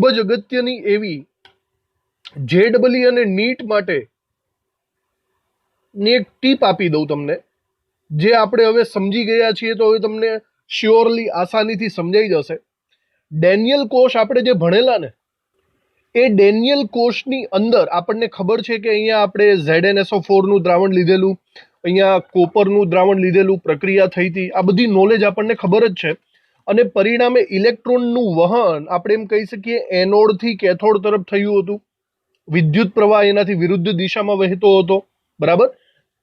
ખૂબ જ અગત્યની એવી JEE અને નીટ માટે ની એક ટીપ આપી દઉં તમને, જે આપણે હવે સમજી ગયા છીએ તો હવે તમને શ્યોરલી આસાનીથી સમજાઈ જશે. ડેનિયલ કોષ આપણે જે ભણેલા ને, એ ડેનિયલ કોષની અંદર આપણને ખબર છે કે અહીંયા આપણે ZnSO4 નું દ્રાવણ લીધેલું, અહીંયા કોપરનું દ્રાવણ લીધેલું, પ્રક્રિયા થઈ હતી. આ બધી નોલેજ આપણને ખબર જ છે. અને પરિણામે ઇલેક્ટ્રોનનું વહન આપણે એમ કહી શકીએ એનોડથી કેથોડ તરફ થયું હતું. વિદ્યુત પ્રવાહ એનાથી વિરુદ્ધ દિશામાં વહેતો હતો. બરાબર.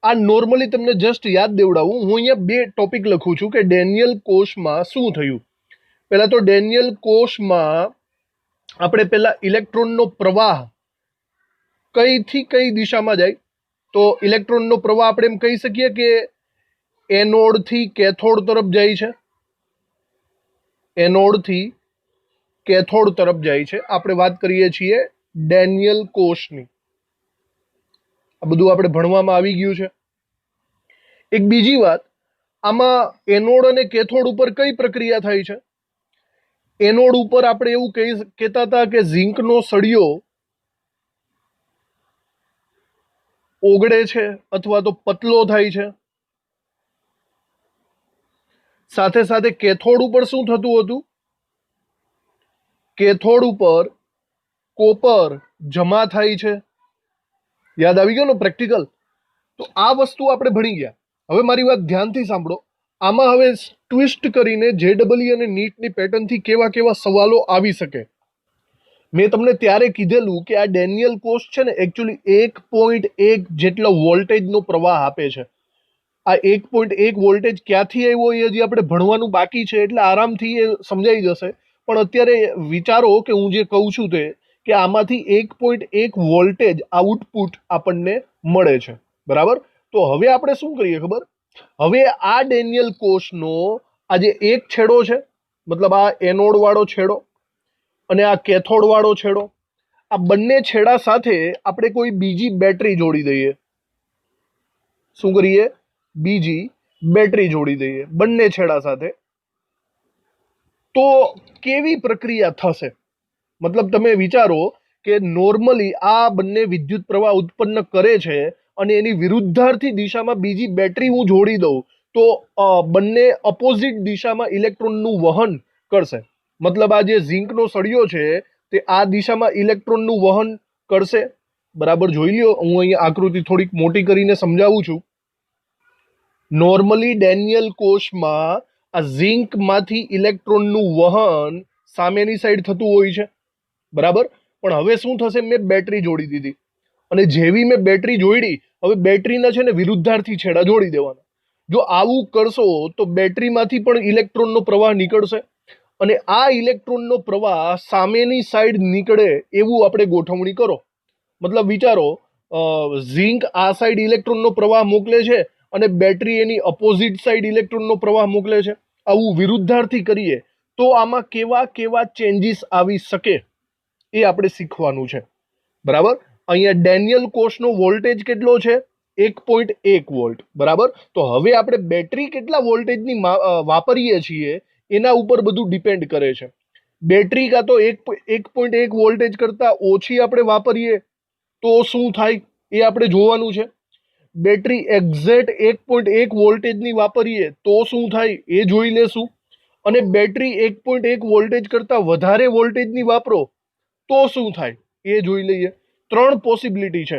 આ નોર્મલી તમને જસ્ટ યાદ દેવડાવું. હું અહીંયા બે ટોપિક લખું છું કે ડેનિયલ કોષમાં શું થયું. પહેલા તો ડેનિયલ કોષમાં આપણે પહેલા ઇલેક્ટ્રોનનો પ્રવાહ કઈથી કઈ દિશામાં જાય, તો ઇલેક્ટ્રોનનો પ્રવાહ આપણે એમ કહી શકીએ કે એનોડથી કેથોડ તરફ જાય છે. એનોડથી કેથોડ તરફ જાય છે. આપણે વાત કરીએ છીએ ડેનિયલ કોષની. આ બધું આપણે ભણવામાં આવી ગયું છે. એક બીજી વાત, આમાં એનોડ અને કેથોડ ઉપર કઈ પ્રક્રિયા થાય છે? એનોડ ઉપર આપણે એવું કહેતા હતા કે ઝીંકનો સળિયો ઓગળે છે અથવા તો પતલો થાય છે. સાથે સાથે કેથોડ ઉપર શું થતું હતું? કેથોડ ઉપર કોપર જમા થાય છે. યાદ આવી ગયો ને પ્રેક્ટિકલ? તો આ વસ્તુ આપણે ભણી ગયા. હવે મારી વાત ધ્યાનથી સાંભળો. આમાં હવે ટ્વિસ્ટ કરીને JEE અને નીટની પેટર્નથી કેવા કેવા સવાલો આવી શકે. મેં તમને ત્યારે કીધેલું કે આ ડેનિયલ કોષ છે ને એકચ્યુઅલી 1.1 જેટલો વોલ્ટેજનો પ્રવાહ આપે છે. આ 1.1 વોલ્ટેજ ક્યાંથી આવ્યો એ હજી આપણે ભણવાનું બાકી છે, એટલે આરામથી એ સમજાઈ જશે. પણ અત્યારે વિચારો કે હું જે કહું છું તે, કે આમાંથી 1.1 વોલ્ટેજ આઉટપુટ આપણને મળે છે. બરાબર. તો હવે આપણે શું કરીએ ખબર? હવે આ ડેનિયલ કોષનો આ જે એક છેડો છે, મતલબ આ એનોડ વાળો છેડો અને આ કેથોડ વાળો છેડો, આ બંને છેડા સાથે આપણે કોઈ બીજી બેટરી જોડી દઈએ. શું કરીએ? બીજી બેટરી જોડી દઈએ બંને છેડા સાથે. તો કેવી પ્રક્રિયા થશે? મતલબ તમે વિચારો કે નોર્મલી આ બંને વિદ્યુત પ્રવાહ ઉત્પન્ન કરે છે અને એની વિરુદ્ધાર્થી દિશામાં બીજી બેટરી હું જોડી દઉં તો બંને અપોઝિટ દિશામાં ઇલેક્ટ્રોનનું વહન કરશે. મતલબ આ જે ઝીંકનો સળિયો છે તે આ દિશામાં ઇલેક્ટ્રોનનું વહન કરશે. બરાબર. જોઈ લ્યો, હું અહીંયા આકૃતિ થોડીક મોટી કરીને સમજાવું છું. નોર્મલી ડેનિયલ કોષમાં આ ઝીંકમાંથી ઇલેક્ટ્રોનનું વહન સામેની સાઈડ થતું હોય છે. બરાબર. પણ હવે શું થશે? મેં બેટરી જોડી દીધી અને જેવી મેં બેટરી જોડી, હવે બેટરીના છે ને વિરુદ્ધાર્થી છેડા જોડી દેવાના. જો આવું કરશો તો બેટરીમાંથી પણ ઇલેક્ટ્રોનનો પ્રવાહ નીકળશે અને આ ઇલેક્ટ્રોનનો પ્રવાહ સામેની સાઈડ નીકળે એવું આપણે ગોઠવણી કરો. મતલબ વિચારો, ઝીંક આ સાઈડ ઇલેક્ટ્રોનનો પ્રવાહ મોકલે છે અને બેટરી એની અપોઝિટ સાઈડ ઇલેક્ટ્રોનનો પ્રવાહ મોકલે છે. આવું વિરુદ્ધાર્થી કરીએ તો આમાં કેવા કેવા ચેન્જીસ આવી શકે એ આપણે શીખવાનું છે. બરાબર. અહીંયા ડેનિયલ કોષનો વોલ્ટેજ કેટલો છે? 1.1 વોલ્ટ. બરાબર. તો હવે આપણે બેટરી કેટલા વોલ્ટેજની વાપરીએ છીએ એના ઉપર બધું ડિપેન્ડ કરે છે. બેટરી કાં તો 1.1 વોલ્ટેજ કરતા ઓછી આપણે વાપરીએ તો શું થાય એ આપણે જોવાનું છે. બેટરી એક્ઝેક્ટ 1.1 વોલ્ટેજની વાપરીએ તો શું થાય એ જોઈ લેશું. અને બેટરી 1.1 વોલ્ટેજ કરતા વધારે વોલ્ટેજની વાપરો તો શું થાય એ જોઈ લઈએ. 3 પોસિબિલિટી છે.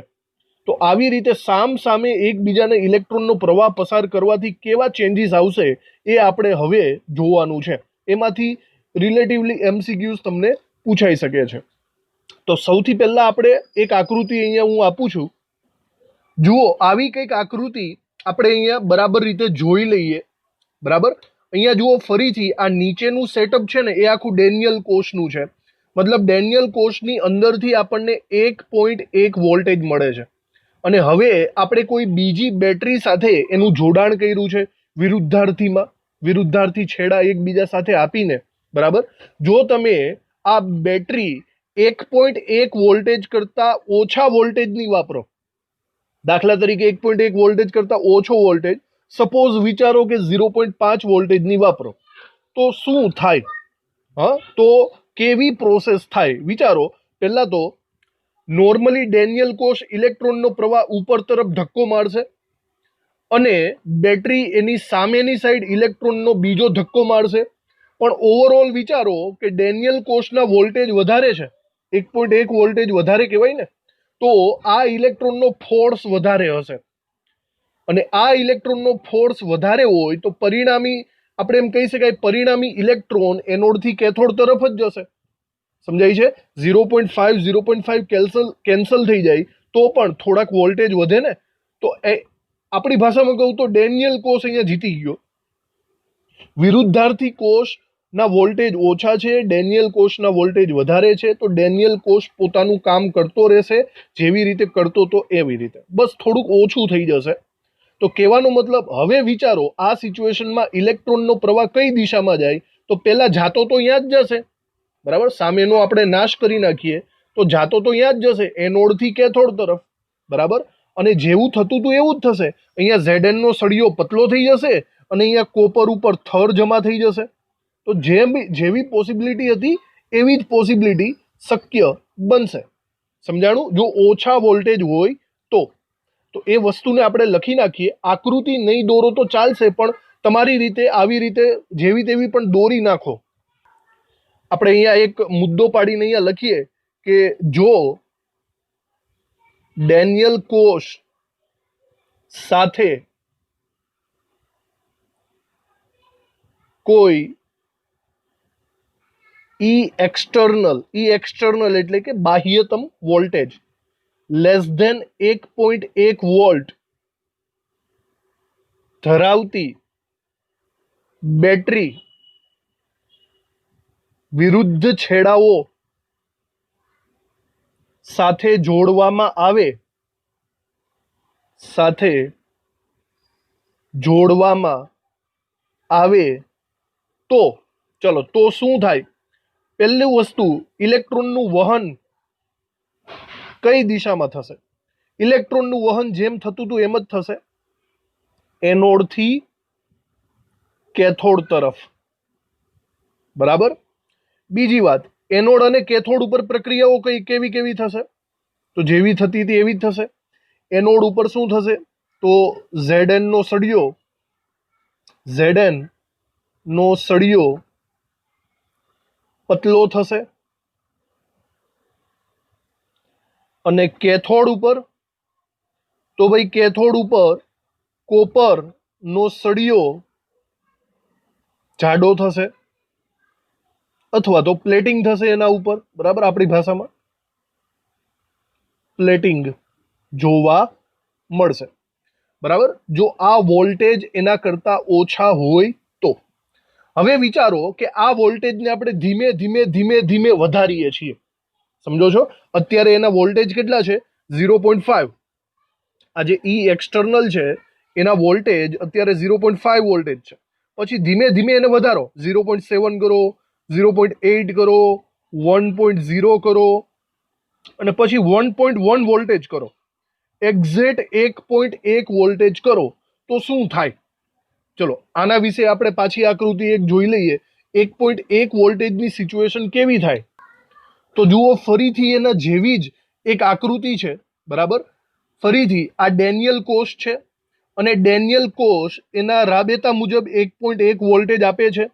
તો આવી રીતે સામ સામે એકબીજાને ઇલેક્ટ્રોનનો પ્રવાહ પસાર કરવાથી કેવા ચેન્જીસ આવશે એ આપણે હવે જોવાનું છે. એમાંથી રિલેટિવલી MCQs તમને પૂછાઈ શકે છે. તો સૌથી પહેલા આપણે એક આકૃતિ અહીંયા હું આપું છું. જુઓ, આવી કંઈક આકૃતિ આપણે અહીંયા બરાબર રીતે જોઈ લઈએ. બરાબર. અહીંયા જુઓ ફરીથી આ નીચેનું સેટઅપ છે ને એ આખું ડેનિયલ કોષનું છે. મતલબ ડેનિયલ કોષની અંદરથી આપણને 1.1 વોલ્ટેજ મળે છે અને હવે આપણે કોઈ બીજી બેટરી સાથે એનું જોડાણ કર્યું છે વિરુદ્ધાર્થીમાં, વિરુદ્ધાર્થી છેડા એકબીજા સાથે આપીને. બરાબર. જો તમે આ બેટરી 1.1 વોલ્ટેજ કરતા ઓછા વોલ્ટેજની વાપરો, દાખલા તરીકે 1.1 વોલ્ટેજ કરતા ઓછો વોલ્ટેજ, સપોઝ વિચારો કે 0.5 વોલ્ટેજની વાપરો, તો શું થાય? તો કેવી પ્રોસેસ થાય વિચારો. પહેલા તો નોર્મલી ડેનિયલ કોષ ઇલેક્ટ્રોનનો પ્રવાહ ઉપર તરફ ધક્કો મારશે અને બેટરી એની સામેની સાઈડ ઇલેક્ટ્રોનનો બીજો ધક્કો મારશે. પણ ઓવરઓલ વિચારો કે ડેનિયલ કોષના વોલ્ટેજ વધારે છે, 1.1 વોલ્ટેજ વધારે કહેવાય ને, તો આ ઇલેક્ટ્રોનનો ફોર્સ વધારે હશે. અને આ ઇલેક્ટ્રોનનો ફોર્સ વધારે હોય તો પરિણામી આપણે એમ કહી શકાય પરિણામી ઇલેક્ટ્રોન એનોડથી કેથોડ તરફ જ જશે. સમજાય છે? 0.5 કેન્સલ થઈ જાય તો પણ થોડાક વોલ્ટેજ વધે ને. તો આપણી ભાષામાં કહું તો ડેનિયલ કોષ અહીંયા જીતી ગયો. વિરુદ્ધાર્થી કોષના વોલ્ટેજ ઓછા છે, ડેનિયલ કોષના વોલ્ટેજ વધારે છે, તો ડેનિયલ કોષ પોતાનું કામ કરતો રહેશે જેવી રીતે કરતો તો એવી રીતે, બસ થોડુંક ઓછું થઈ જશે. તો કહેવાનો મતલબ, હવે વિચારો આ સિચ્યુએશનમાં ઇલેક્ટ્રોનનો પ્રવાહ કઈ દિશામાં જાય? તો પહેલા જાતો તો અહીંયા જ જશે, બરાબર. સામેનો આપણે નાશ કરી નાખીએ તો જાતો તો અહીંયા જ જશે, એનોડથી કેથોડ તરફ, બરાબર. અને જેવું થતું હતું એવું જ થશે. અહીંયા Zn નો સળિયો પતલો થઈ જશે અને અહીંયા કોપર ઉપર થર જમા થઈ જશે. તો જેવી પોસિબિલિટી હતી એવી જ પોસિબિલિટી શક્ય બનશે. સમજાણું? જો ઓછા વોલ્ટેજ હોય તો એ વસ્તુને આપણે લખી નાખીએ. આકૃતિ નહીં દોરો તો ચાલશે, પણ તમારી રીતે આવી રીતે જેવી તેવી પણ દોરી નાખો. આપણે અહીંયા એક મુદ્દો પાડીને અહીંયા લખીએ કે જો ડેનિયલ કોષ સાથે કોઈ ઈ એક્સટર્નલ એટલે કે બાહ્યતમ વોલ્ટેજ લેસ ધેન 1.1 વોલ્ટ ધરાવતી બેટરી વિરુદ્ધ છેડાઓ સાથે જોડવામાં આવે તો ચલો તો શું થાય? પહેલી વસ્તુ, ઇલેક્ટ્રોનનું વહન કઈ દિશામાં થશે? ઇલેક્ટ્રોનનું વહન જેમ થતું હતું એમ જ થશે, એનોડથી કેથોડ તરફ, બરાબર. બીજી વાત, એનોડ અને કેથોડ ઉપર પ્રક્રિયાઓ કેવી થશે? તો જેવી થતી હતી એવી જ થશે. એનોડ ઉપર શું થશે? તો Zn નો સળિયો પતલો થશે અને કેથોડ ઉપર તો ભાઈ કેથોડ ઉપર કોપર નો સળિયો જાડો થશે અથવા તો પ્લેટિંગ થશે એના ઉપર, બરાબર. આપણી ભાષામાં પ્લેટિંગ જોવા મળશે, બરાબર. જો આ વોલ્ટેજ એના કરતા ઓછા હોય તો. હવે વિચારો કે આ વોલ્ટેજને આપણે ધીમે વધારીએ છીએ. સમજો છો? અત્યારે એના વોલ્ટેજ કેટલા છે? 0.5. આ જે ઈ એક્સટર્નલ છે એના વોલ્ટેજ અત્યારે 0.5 વોલ્ટેજ છે. પછી ધીમે એને વધારો, 0.7 કરો, 0.8 કરો, 1.0 કરો અને પછી 1.1 વોલ્ટેજ કરો. એક્ઝેક્ટ 1.1 વોલ્ટેજ કરો તો શું થાય? ચલો આના વિશે આપણે પાછી આકૃતિ એક જોઈ લઈએ. 1.1 વોલ્ટેજની સિચ્યુએશન કેવી થાય? તો જુઓ, ફરીથી એના જેવી જ એક આકૃતિ છે, બરાબર. ફરીથી આ ડેનિયલ કોષ છે અને ડેનિયલ કોષ એના રાબેતા મુજબ 1.1 વોલ્ટેજ આપે છે,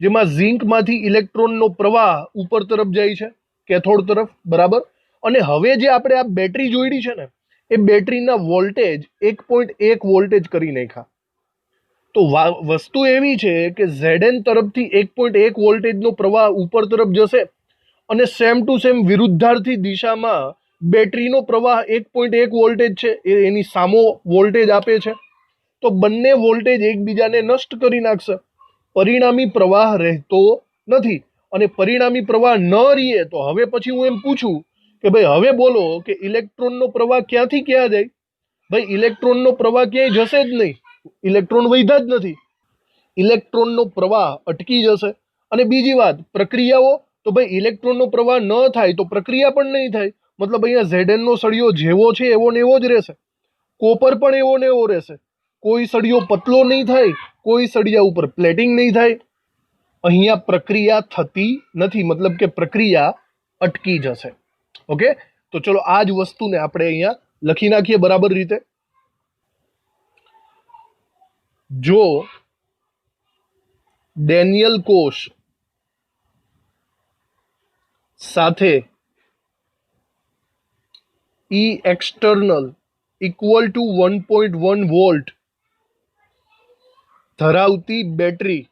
જેમાં ઝિંકમાંથી ઇલેક્ટ્રોનનો પ્રવાહ ઉપર તરફ જાય છે, કેથોડ તરફ, બરાબર. અને હવે જે આપણે આ બેટરી જોઈડી છે ને, એ બેટરીના વોલ્ટેજ 1.1 વોલ્ટેજ કરી નાખ્યા. તો વસ્તુ એવી છે કે Zn તરફથી 1.1 વોલ્ટેજનો પ્રવાહ ઉપર તરફ જશે અને સેમ ટુ સેમ વિરુદ્ધાર્થી દિશામાં બેટરીનો પ્રવાહ 1.1 વોલ્ટેજ છે એની સામો વોલ્ટેજ આપે છે. તો બંને વોલ્ટેજ એકબીજાને નષ્ટ કરી નાખશે. પરિણામી પ્રવાહ રહેતો નથી. અને પરિણામી પ્રવાહ ન રહે તો હવે પછી હું એમ પૂછું કે ભાઈ હવે બોલો કે ઇલેક્ટ્રોનનો પ્રવાહ ક્યાંથી ક્યાં જાય? ભાઈ ઇલેક્ટ્રોનનો પ્રવાહ ક્યાંય જશે જ નહીં. ઇલેક્ટ્રોન વધ્યા જ નથી, ઇલેક્ટ્રોનનો પ્રવાહ અટકી જશે. અને બીજી વાત, પ્રક્રિયાઓ, તો ભાઈ ઇલેક્ટ્રોનનો પ્રવાહ ન થાય તો પ્રક્રિયા પણ નહીં થાય. મતલબ અહીંયા Zn નો સળિયો જેવો છે એવો ને એવો જ રહેશે, કોપર પણ એવો ને એવો રહેશે. કોઈ સળિયો પતલો નહીં થાય, કોઈ સળિયા ઉપર પ્લેટિંગ નહીં થાય. અહીંયા પ્રક્રિયા થતી નથી, મતલબ કે પ્રક્રિયા અટકી જશે. ઓકે, તો ચલો આ જ વસ્તુને આપણે અહીંયા લખી નાખીએ બરાબર રીતે. જો ડેનિયલ કોષ સાથે E external equal to 1.1 volt ધરાવતી બેટરી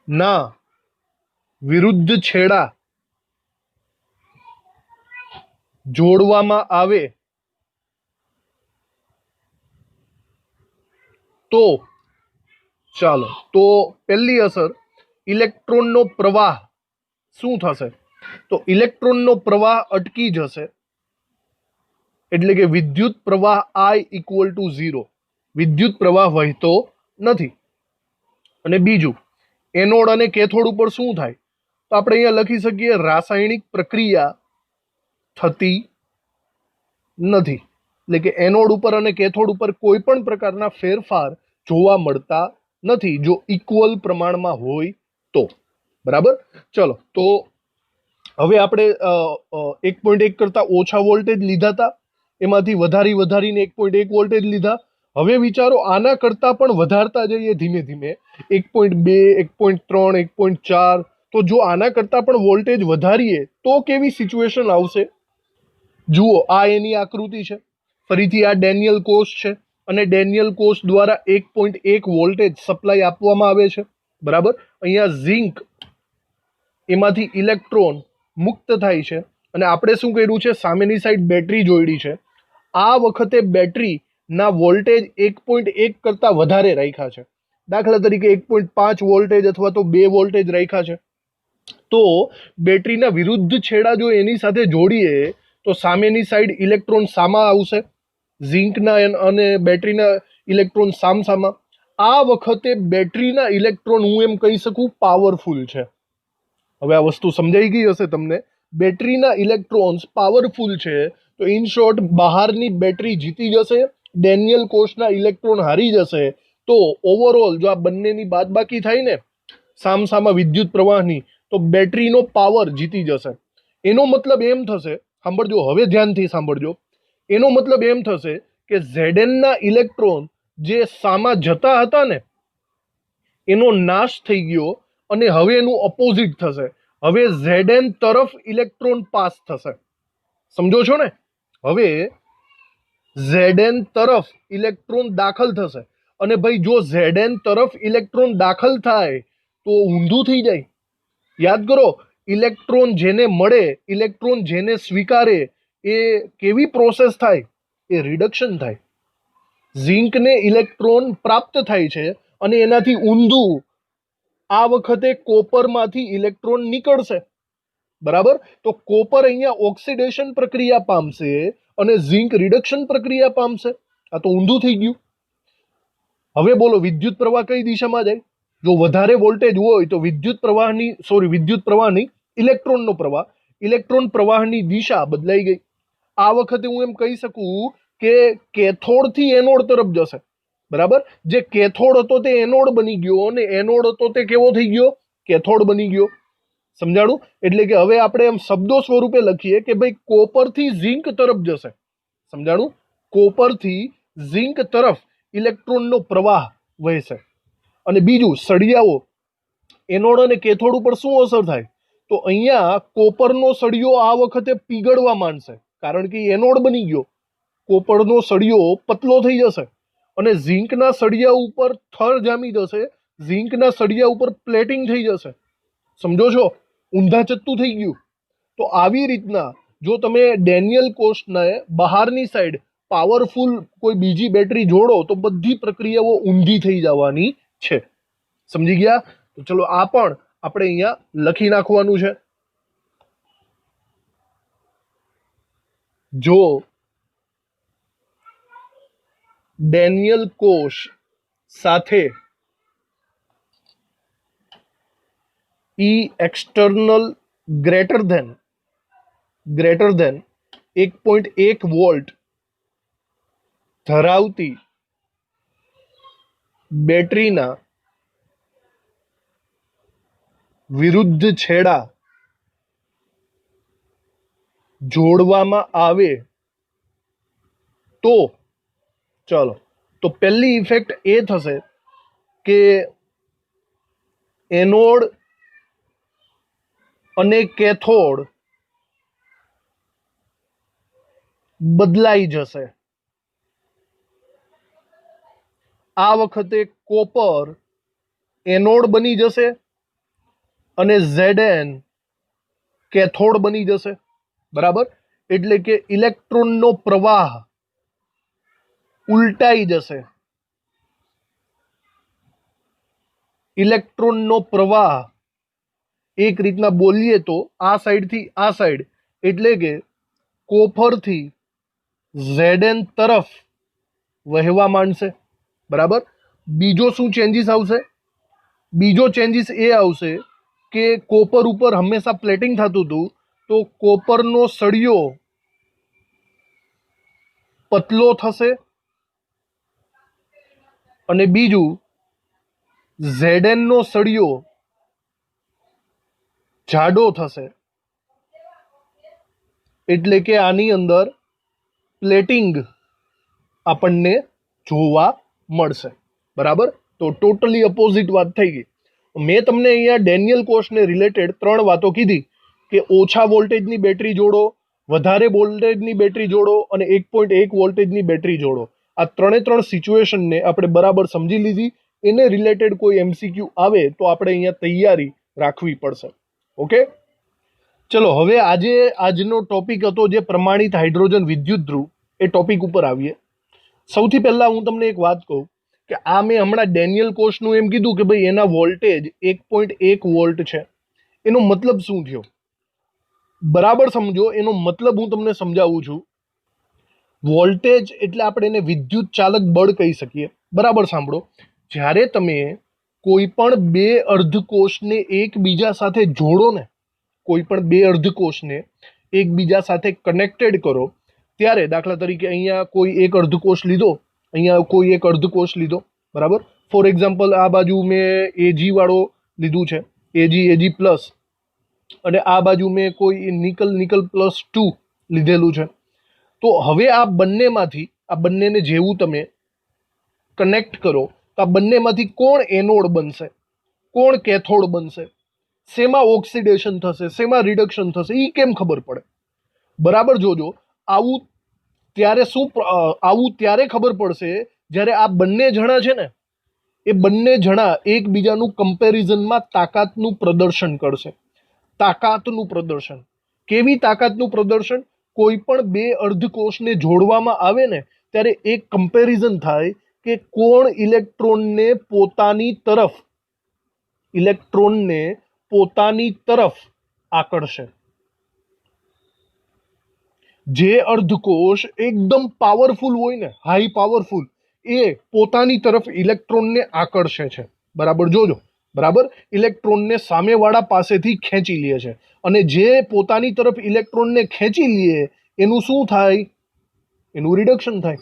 ના વિરુદ્ધ છેડા જોડવામાં આવે તો ચાલો, તો પહેલી અસર ઇલેક્ટ્રોનનો પ્રવાહ શું થશે? તો ઇલેક્ટ્રોનનો પ્રવાહ અટકી જશે, એટલે કે વિદ્યુત પ્રવાહ I ઇક્વલ ટુ 0, વિદ્યુત પ્રવાહ વહેતો નથી. અને બીજું, એનોડ અને કેથોડ ઉપર શું થાય? તો આપણે અહીંયા લખી શકીએ રાસાયણિક પ્રક્રિયા થતી નથી, એટલે કે એનોડ ઉપર અને કેથોડ ઉપર કોઈ પણ પ્રકારના ફેરફાર જોવા મળતા નથી જો ઇક્વલ પ્રમાણમાં હોય તો. બરાબર, ચલો તો હવે આપણે 1.1 કરતા ઓછા વોલ્ટેજ લીધા હતા, એમાંથી વધારીને 1.1 વોલ્ટેજ લીધા. હવે વિચારો આના કરતા પણ વધારતા જઈએ ધીમે ધીમે, 1.2, 1.3, 1.4. તો જો આના કરતા પણ વોલ્ટેજ વધારીએ તો કેવી સિચ્યુએશન આવશે? જુઓ, આ એની આકૃતિ છે. ફરીથી આ ડેનિયલ કોષ છે અને ડેનિયલ કોષ દ્વારા 1.1 વોલ્ટેજ સપ્લાય આપવામાં આવે છે. બરાબર, અહીંયા ઝિંક એમાંથી ઇલેક્ટ્રોન મુક્ત થાય છે અને આપણે શું કર્યું છે? સામેની સાઈડ બેટરી જોડી છે. આ વખતે બેટરીના વોલ્ટેજ 1.1 કરતા વધારે રાખ્યા છે. દાખલા તરીકે 1.5 વોલ્ટેજ અથવા તો 2 વોલ્ટેજ રાખ્યા છે. તો બેટરીના વિરુદ્ધ છેડા જો એની સાથે જોડીએ તો સામેની સાઈડ ઇલેક્ટ્રોન સામા આવશે, ઝિંકના અને બેટરીના ઇલેક્ટ્રોન સામસામા. આ વખતે બેટરીના ઇલેક્ટ્રોન હું એમ કહી શકું પાવરફુલ છે. હવે આ વસ્તુ સમજાઈ ગઈ હશે તમને. બેટરીના ઇલેક્ટ્રોન્સ પાવરફુલ છે, તો ઇન શોર્ટ બહારની બેટરી જીતી જશે, ડેનિયલ કોષના ઇલેક્ટ્રોન હારી જશે. તો ઓવરઓલ જો આ બંનેની બાદબાકી થાય ને સામસામા વિદ્યુત પ્રવાહની, તો બેટરીનો પાવર જીતી જશે. એનો મતલબ એમ થશે, સાંભળજો, હવે ધ્યાનથી સાંભળજો. એનો મતલબ એમ થશે કે Zn ના ઇલેક્ટ્રોન જે સામા જતા હતા ને એનો નાશ થઈ ગયો અને હવે એનું ઓપોઝિટ થશે. હવે Zn તરફ ઇલેક્ટ્રોન પાસ થશે. સમજો છો ને? હવે Zn તરફ ઇલેક્ટ્રોન દાખલ થશે અને ભાઈ જો Zn તરફ ઇલેક્ટ્રોન દાખલ થાય તો ઊંધું થઈ જાય. યાદ કરો, ઇલેક્ટ્રોન જેને મળે, ઇલેક્ટ્રોન જેને સ્વીકારે, એ કેવી પ્રોસેસ થાય? એ રિડક્શન થાય. ઝિંકને ઇલેક્ટ્રોન પ્રાપ્ત થાય છે અને એનાથી ઊંધું આ વખતે કોપરમાંથી ઇલેક્ટ્રોન નીકળશે. બરાબર, તો કોપર અહીંયા ઓક્સિડેશન પ્રક્રિયા પામશે અને ઝિંક રિડક્શન પ્રક્રિયા પામશે. આ તો ઊંધું થઈ ગયું. હવે બોલો, વિદ્યુત પ્રવાહ કઈ દિશામાં જાય? જો વધારે વોલ્ટેજ હોય તો વિદ્યુત પ્રવાહની ઇલેક્ટ્રોનનો પ્રવાહ, ઇલેક્ટ્રોન પ્રવાહની દિશા બદલાઈ ગઈ. આ વખતે હું એમ કહી શકું કે કેથોડ થી એનોડ તરફ જશે. બરાબર, જે કેથોડ હતો તે એનોડ બની ગયો અને એનોડ હતો તે કેવો થઈ ગયો? કેથોડ બની ગયો. સમજાણું? એટલે કે હવે આપણે એમ શબ્દો સ્વરૂપે લખીએ કે ભાઈ કોપર થી ઝિંક તરફ જશે. સમજાણું? કોપર થી ઝિંક તરફ ઇલેક્ટ્રોનનો પ્રવાહ વહેશે. અને બીજું, સળિયાઓ એનોડ અને કેથોડ ઉપર શું અસર થાય? તો અહીંયા કોપરનો સળિયો આ વખતે પીગળવા માંડશે, કારણ કે એનોડ બની ગયો. કોપરનો સળિયો પતલો થઈ જશે અને ઝિંકના સળિયા ઉપર થર જામી જશે, ઝિંકના સળિયા ઉપર પ્લેટિંગ થઈ જશે. સમજો છો? ઊંધા ચત્તું થઈ ગયું. તો આવી રીતના જો તમે ડેનિયલ કોષને બહારની સાઈડ પાવરફુલ કોઈ બીજી બેટરી જોડો તો બધી પ્રક્રિયાઓ ઊંધી થઈ જવાની છે. સમજી ગયા? તો ચલો આ પણ આપણે અહીંયા લખી નાખવાનું છે. જો ડેનિયલ કોષ સાથે E external greater than 1.1 volt ધરાવતી બેટરીના વિરુદ્ધ છેડા જોડવામાં આવે તો ચલો, તો પહેલી ઇફેક્ટ એ થશે કે એનોડ અને કેથોડ બદલાઈ જશે. આ વખતે કોપર એનોડ બની જશે અને Zn કેથોડ બની જશે. બરાબર, એટલે કે ઇલેક્ટ્રોનનો પ્રવાહ ઉલટાઈ જશે. ઇલેક્ટ્રોનનો પ્રવાહ એક રીતના બોલીએ તો આ સાઈડથી આ સાઈડ, એટલે કે કોપરથી Zn તરફ વહેવા માંડશે. બરાબર, બીજો શું ચેન્જીસ આવશે? બીજો ચેન્જીસ એ આવશે કે કોપર ઉપર હંમેશા પ્લેટિંગ થતું હતું, તો કોપરનો સળિયો પતલો થશે અને બીજું Zn નો સળિયો જાડો થશે. એટલે કે આની અંદર પ્લેટિંગ આપણને જોવા મળશે. બરાબર, તો ટોટલી અપોઝિટ વાત થઈ ગઈ. મેં તમને અહીંયા ડેનિયલ કોશને રિલેટેડ 3 વાતો કીધી કે ઓછા વોલ્ટેજની બેટરી જોડો, વધારે વોલ્ટેજની બેટરી જોડો અને 1.1 વોલ્ટેજની બેટરી જોડો. આ 3 સિચ્યુએશનને આપણે બરાબર સમજી લીધી. એને રિલેટેડ કોઈ MCQ આવે તો આપણે અહીંયા તૈયારી રાખવી પડશે. ઓકે, ચલો હવે આજનો ટોપિક હતો જે પ્રમાણિત હાઇડ્રોજન વિદ્યુત ધ્રુવ, એ ટોપિક ઉપર આવીએ. સૌથી પહેલા હું તમને એક વાત કહું કે આ મેં હમણાં ડેનિયલ કોશનું એમ કીધું કે ભાઈ એના વોલ્ટેજ 1.1 વોલ્ટ છે. એનો મતલબ શું થયો? બરાબર સમજો, એનો મતલબ હું તમને સમજાવું છું. વોલ્ટેજ એટલે આપણે એને વિદ્યુત ચાલક બળ કહી શકીએ. બરાબર સાંભળો, જ્યારે તમે કોઈ પણ બે અર્ધકોષને એકબીજા સાથે જોડો ને, કોઈ પણ બે અર્ધકોષને એકબીજા સાથે કનેક્ટેડ કરો, ત્યારે દાખલા તરીકે અહીંયા કોઈ એક અર્ધકોષ લીધો, અહીંયા કોઈ એક અર્ધકોષ લીધો. બરાબર, ફોર એક્ઝામ્પલ આ બાજુ મેં Ag વાળો લીધું છે, Ag પ્લસ, અને આ બાજુ મેં કોઈ નિકલ પ્લસ 2 લીધેલું છે. તો હવે આ બંનેમાંથી, આ બંનેને જેવું તમે કનેક્ટ કરો તો આ બંનેમાંથી કોણ એનોડ બનશે, કોણ કેથોડ બનશે, શેમાં ઓક્સિડેશન થશે, શેમાં રિડક્શન થશે, એ કેમ ખબર પડે? બરાબર જોજો, આવું ત્યારે ખબર પડશે જ્યારે આ બંને જણા છે ને, એ બંને જણા એકબીજાનું કમ્પેરિઝનમાં તાકાતનું પ્રદર્શન કરશે. તાકાતનું પ્રદર્શન, કેવી તાકાતનું પ્રદર્શન? કોઈ પણ બે અર્ધકોષને જોડવામાં આવે ને ત્યારે એક કમ્પેરિઝન થાય કે કોણ ઇલેક્ટ્રોનને પોતાની તરફ આકર્ષે. જે અર્ધકોષ એકદમ પાવરફુલ હોય ને, હાઈ પાવરફુલ, એ પોતાની તરફ ઇલેક્ટ્રોનને આકર્ષે છે. બરાબર જોજો, બરાબર, ઇલેક્ટ્રોનને સામેવાળા પાસેથી ખેંચી લે છે. અને જે પોતાની તરફ ઇલેક્ટ્રોનને ખેંચી લે એનું શું થાય? એનું રિડક્શન થાય.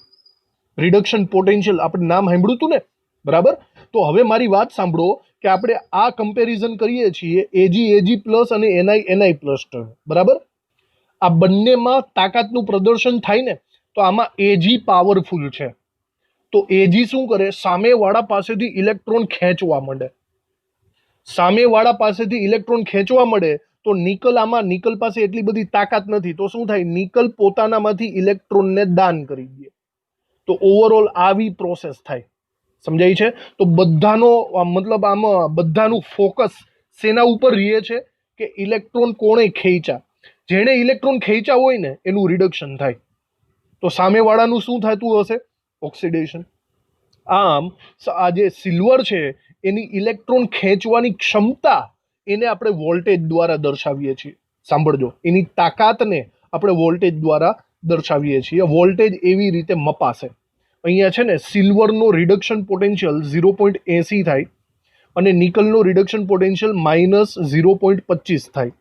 રિડક્શન પોટેન્શિયલ આપણે નામ સાંભળ્યું હતું ને. બરાબર, તો હવે મારી વાત સાંભળો કે આપણે આ કમ્પેરિઝન કરીએ છીએ Ag પ્લસ અને Ni પ્લસ. બરાબર, આ બંનેમાં તાકાતનું પ્રદર્શન થાય ને, તો આમાં Ag પાવરફુલ છે. તો Ag શું કરે? સામેવાળા પાસેથી ઇલેક્ટ્રોન ખેંચવા માંડે. સામેવાળા પાસેથી ઇલેક્ટ્રોન ખેંચવા મળે તો નિકલ પાસે એટલી બધી તાકાત નથી, તો શું થાય? નિકલ પોતાનામાંથી ઇલેક્ટ્રોનને દાન કરી દે. તો ઓવરઓલ આવી પ્રોસેસ થાય. સમજાય છે? તો બધાનો મતલબ આમાં બધાનું ફોકસ શેના ઉપર રહે છે કે ઇલેક્ટ્રોન કોણે ખેંચ્યા. જેણે ઇલેક્ટ્રોન ખેંચ્યા હોય ને એનું રિડક્શન થાય. તો સામેવાળાનું શું થતું હશે? ઓક્સિડેશન. આમ આ જે સિલ્વર છે એની ઇલેક્ટ્રોન ખેંચવાની ક્ષમતા એને આપણે વોલ્ટેજ દ્વારા દર્શાવીએ છીએ. સાંભળજો, એની તાકાતને આપણે વોલ્ટેજ દ્વારા દર્શાવીએ છીએ. વોલ્ટેજ એવી રીતે મપાશે. અહીંયા છે ને સિલ્વરનો રિડક્શન પોટેન્શિયલ 0.80 થાય અને નિકલનો રિડક્શન પોટેન્શિયલ -0.25 થાય.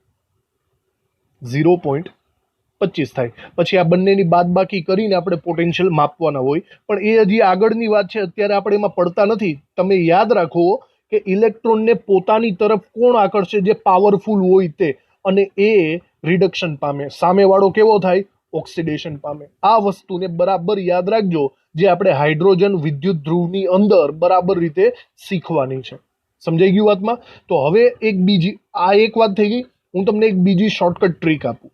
0.25 થાય. પછી આ બંનેની બાદબાકી કરીને આપણે પોટેન્શિયલ માપવાના હોય, પણ એ હજી આગળની વાત છે, અત્યારે આપણે એમાં પડતા નથી. તમે યાદ રાખો કે ઇલેક્ટ્રોનને પોતાની તરફ કોણ આકર્ષે, જે પાવરફુલ હોય તે, અને એ રિડક્શન પામે. સામેવાળો કેવો થાય? ઓક્સિડેશન પામે. આ વસ્તુને બરાબર યાદ રાખજો, જે આપણે હાઇડ્રોજન વિદ્યુત ધ્રુવની અંદર બરાબર રીતે શીખવાની છે. સમજાઈ ગયું વાતમાં? તો હવે એક બીજી, આ એક વાત થઈ ગઈ. હું તમને એક બીજી શોર્ટકટ ટ્રીક આપું.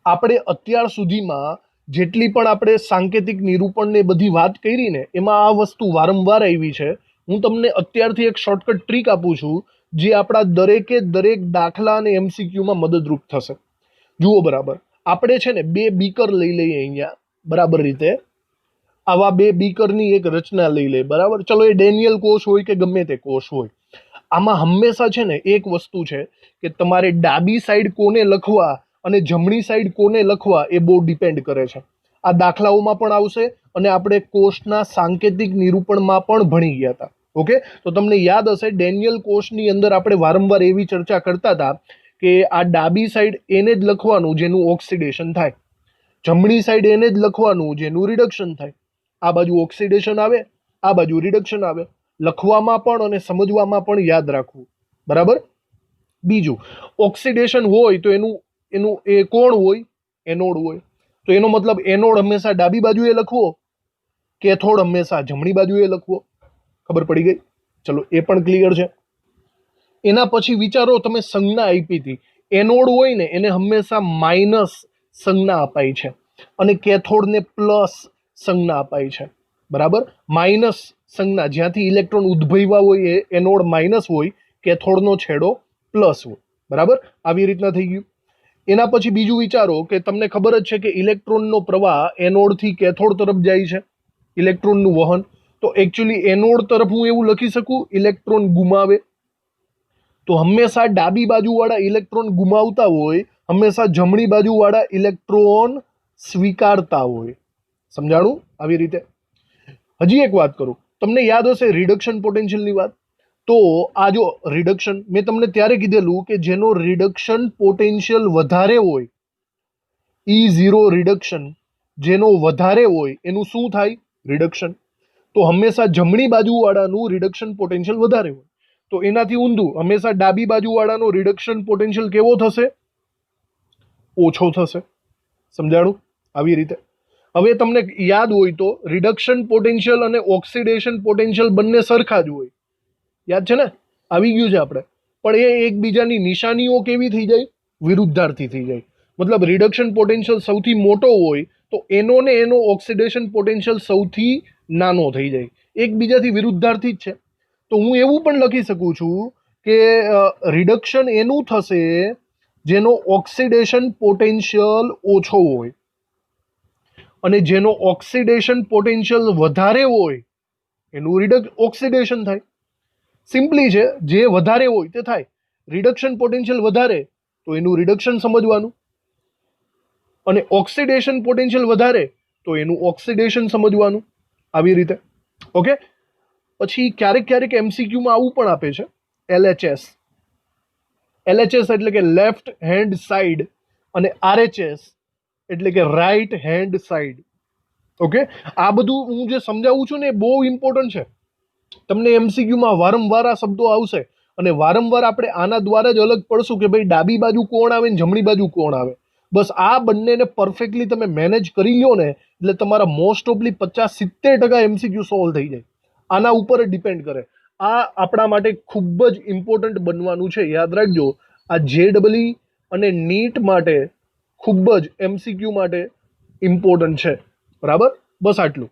આપણે અત્યાર સુધીમાં જેટલી પણ આપણે સાંકેતિક નિરૂપણ ને બધી વાત કરી ને, એમાં આ વસ્તુ વારંવાર આવી છે. હું તમને અત્યારથી એક શોર્ટકટ ટ્રીક આપું છું, જે આપણા દરેકે દરેક દાખલા અને એમસીક્યુમાં મદદરૂપ થશે. જુઓ બરાબર, આપણે છે ને 2 બીકર લઈ લઈએ અહીંયા, બરાબર રીતે આવા 2 બીકરની એક રચના લઈ લઈએ, બરાબર. ચલો, એ ડેનિયલ કોષ હોય કે ગમે તે કોષ હોય, આમાં હંમેશા છે ને એક વસ્તુ છે કે તમારે ડાબી સાઈડ કોને લખવા અને જમણી સાઈડ કોને લખવા એ બહુ ડિપેન્ડ કરે છે. આ દાખલાઓમાં પણ આવશે અને આપણે કોષના સાંકેતિક નિરૂપણમાં પણ ભણી ગયા હતા. ઓકે, તો તમને યાદ હશે ડેનિયલ કોષની અંદર આપણે વારંવાર એવી ચર્ચા કરતા હતા કે આ ડાબી સાઈડ એને જ લખવાનું જેનું ઓક્સિડેશન થાય, જમણી સાઈડ એને જ લખવાનું જેનું રિડક્શન થાય. આ બાજુ ઓક્સિડેશન આવે, આ બાજુ રિડક્શન આવે. લખવામાં પણ અને સમજવામાં પણ યાદ રાખવું, બરાબર. બીજું, ઓક્સિડેશન હોય તો એનું એ કોણ હોય? એનોડ હોય. તો એનો મતલબ એનોડ હંમેશા ડાબી બાજુએ લખવો, કેથોડ હંમેશા જમણી બાજુએ લખવો. ખબર પડી ગઈ? ચલો, એ પણ ક્લિયર છે. એના પછી વિચારો, તમે સંજ્ઞા આપી હતી. એનોડ હોય ને એને હંમેશા માઇનસ સંજ્ઞા અપાય છે અને કેથોડને પ્લસ સંજ્ઞા અપાય છે, બરાબર. માઇનસ સંજ્ઞા, જ્યાંથી ઇલેક્ટ્રોન ઉદ્ભવ્યા હોય એ એનોડ માઇનસ હોય, કેથોડનો છેડો પ્લસ હોય, બરાબર. આવી રીતના થઈ ગયું. એના પછી બીજું વિચારો કે તમને ખબર જ છે કે ઇલેક્ટ્રોનનો પ્રવાહ એનોડથી કેથોડ તરફ જાય છે, ઇલેક્ટ્રોનનું વહન. તો એકચ્યુઅલી એનોડ તરફ હું એવું લખી શકું, ઇલેક્ટ્રોન ગુમાવે. તો હંમેશા ડાબી બાજુવાળા ઇલેક્ટ્રોન ગુમાવતા હોય, હંમેશા જમણી બાજુવાળા ઇલેક્ટ્રોન સ્વીકારતા હોય. સમજાણું? આવી રીતે. હજી એક વાત કરું, તમને યાદ હશે રિડક્શન પોટેન્શિયલની વાત. તો આ જો રિડક્શન, મેં તમને ત્યારે કીધેલું કે જેનો રિડક્શન પોટેન્શિયલ વધારે હોય, E0 રિડક્શન જેનો વધારે હોય એનું શું થાય? રિડક્શન. તો હંમેશા જમણી બાજુવાળાનું રિડક્શન પોટેન્શિયલ વધારે હોય. તો એનાથી ઊંધું, હંમેશા ડાબી બાજુવાળાનો રિડક્શન પોટેન્શિયલ કેવો થશે? ઓછો થશે. સમજાણું? આવી રીતે. હવે તમને યાદ હોય તો રિડક્શન પોટેન્શિયલ અને ઓક્સિડેશન પોટેન્શિયલ બંને સરખા જ હોય. યાદ છે ને? આવી ગયું છે આપણે. પણ એ એકબીજાની નિશાનીઓ કેવી થઈ જાય? વિરુદ્ધાર્થી થઈ જાય. મતલબ રિડક્શન પોટેન્શિયલ સૌથી મોટો હોય તો એનો ને એનો ઓક્સિડેશન પોટેન્શિયલ સૌથી નાનો થઈ જાય. એકબીજાથી વિરુદ્ધાર્થી જ છે. તો હું એવું પણ લખી શકું છું કે રિડક્શન એનું થશે જેનો ઓક્સિડેશન પોટેન્શિયલ ઓછો હોય, અને જેનો ઓક્સિડેશન પોટેન્શિયલ વધારે હોય એનું ઓક્સિડેશન થાય. સિમ્પલી છે, જે વધારે હોય તે થાય. રિડક્શન પોટેન્શિયલ વધારે તો એનું રિડક્શન સમજવાનું, અને ઓક્સિડેશન પોટેન્શિયલ વધારે તો એનું ઓક્સિડેશન સમજવાનું. આવી રીતે. ઓકે. પછી ક્યારેક ક્યારેક એમસીક્યુમાં આવું પણ આપે છે, LHS. LHS એટલે કે લેફ્ટ હેન્ડ સાઈડ, અને RHS એટલે કે રાઈટ હેન્ડ સાઈડ. ઓકે. આ બધું હું જે સમજાવું છું ને એ બહુ ઇમ્પોર્ટન્ટ છે. તમને એમસીક્યુમાં વારંવાર આ શબ્દો આવશે અને વારંવાર આપણે આના દ્વારા જ અલગ પડશું કે ભાઈ ડાબી બાજુ કોણ આવે ને જમણી બાજુ કોણ આવે. બસ આ બંનેને પરફેક્ટલી તમે મેનેજ કરી લ્યો ને એટલે તમારા મોસ્ટ ઓફલી 50-70% એમસીક્યુ સોલ્વ થઈ જાય. આના ઉપર જ ડિપેન્ડ કરે. આ આપણા માટે ખૂબ જ ઇમ્પોર્ટન્ટ બનવાનું છે. યાદ રાખજો, આ JEE અને નીટ માટે ખૂબ જ એમસીક્યુ માટે ઇમ્પોર્ટન્ટ છે. બરાબર? બસ આટલું.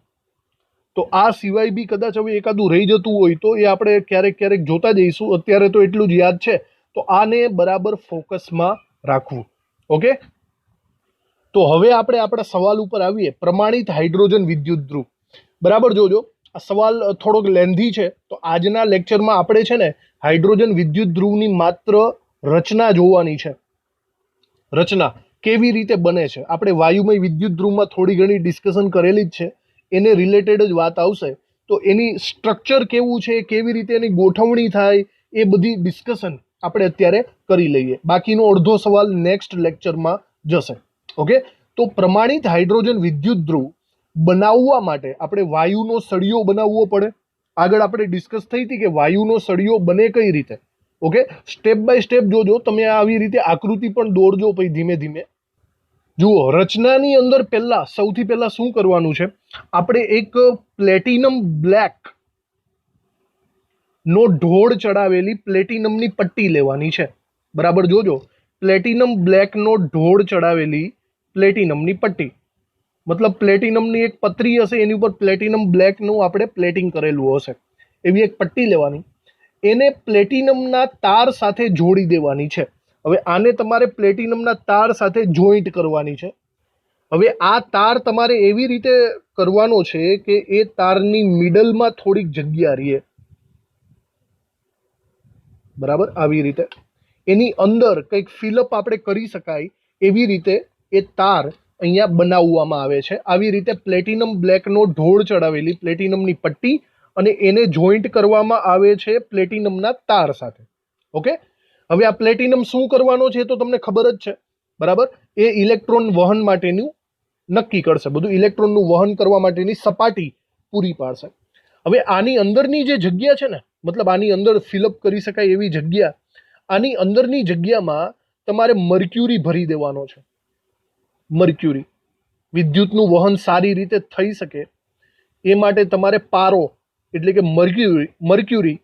તો આ સિવાય બી કદાચ હવે એકાદું રહી જતું હોય તો એ આપણે ક્યારેક ક્યારેક જોતા જઈશું. અત્યારે તો એટલું જ યાદ છે. તો આને બરાબર ફોકસમાં રાખવું. ઓકે. તો હવે આપણે આપણા સવાલ ઉપર આવીએ. પ્રમાણિત હાઇડ્રોજન વિદ્યુત ધ્રુવ. બરાબર જોજો, આ સવાલ થોડોક લેન્ધી છે. તો આજના લેક્ચરમાં આપણે છે ને હાઇડ્રોજન વિદ્યુત ધ્રુવની માત્ર રચના જોવાની છે. રચના કેવી રીતે બને છે. આપણે વાયુમય વિદ્યુત ધ્રુવમાં થોડી ઘણી ડિસ્કશન કરેલી જ છે. એને રિલેટેડ જ વાત આવશે. તો એની સ્ટ્રક્ચર કેવું છે, કેવી રીતે એની ગોઠવણી થાય, એ બધી ડિસ્કશન આપણે અત્યારે કરી લઈએ. બાકીનો અડધો સવાલ નેક્સ્ટ લેક્ચરમાં જશે. ઓકે. તો પ્રમાણિત હાઇડ્રોજન વિદ્યુત ધ્રુવ બનાવવા માટે આપણે વાયુનો સળિયો બનાવવો પડે આગળ આપણે ડિસ્કસ થઈ હતી કે વાયુનો સળિયો બને કઈ રીતે. ઓકે, સ્ટેપ બાય સ્ટેપ જોજો તમે. આવી રીતે આકૃતિ પણ દોરજો પછી ધીમે ધીમે. જુઓ, રચનાની અંદર સૌથી પહેલા શું કરવાનું છે, આપણે એક પ્લેટિનમ બ્લેક નો ઢોળ ચડાવેલી પ્લેટિનમની પટ્ટી લેવાની છે. બરાબર જોજો, પ્લેટિનમ બ્લેક નો ઢોળ ચડાવેલી પ્લેટિનમની પટ્ટી, મતલબ પ્લેટિનમની એક પતરી હશે, એની ઉપર પ્લેટિનમ બ્લેકનું આપણે પ્લેટિંગ કરેલું હશે, એવી એક પટ્ટી લેવાની. એને પ્લેટિનમના તાર સાથે જોડી દેવાની છે. હવે આને તમારે પ્લેટિનમના તાર સાથે જોઈન્ટ કરવાની છે. હવે આ તાર તમારે એવી રીતે કરવાનો છે કે એ તારની મિડલમાં થોડીક જગ્યા રહે. બરાબર, આવી રીતે એની અંદર કંઈક ફિલઅપ આપણે કરી શકાય એવી રીતે એ તાર અહીંયા બનાવવામાં આવે છે. આવી રીતે પ્લેટિનમ બ્લેકનો ઢોળ ચડાવેલી પ્લેટિનમની પટ્ટી અને એને જોઈન્ટ કરવામાં આવે છે પ્લેટિનમના તાર સાથે. ઓકે, હવે આ પ્લેટિનમ શું કરવાનો છે તો તમને ખબર જ છે. બરાબર, એ ઇલેક્ટ્રોન વહન માટેનું નક્કી કરશે, બધું ઇલેક્ટ્રોનનું વહન કરવા માટેની સપાટી પૂરી પાડશે. હવે આની અંદરની જે જગ્યા છે ને, મતલબ આની અંદર ફિલઅપ કરી શકાય એવી જગ્યા, આની અંદરની જગ્યામાં તમારે મર્ક્યુરી ભરી દેવાનો છે. મર્ક્યુરી, વિદ્યુતનું વહન સારી રીતે થઈ શકે એ માટે તમારે પારો એટલે કે મર્ક્યુરી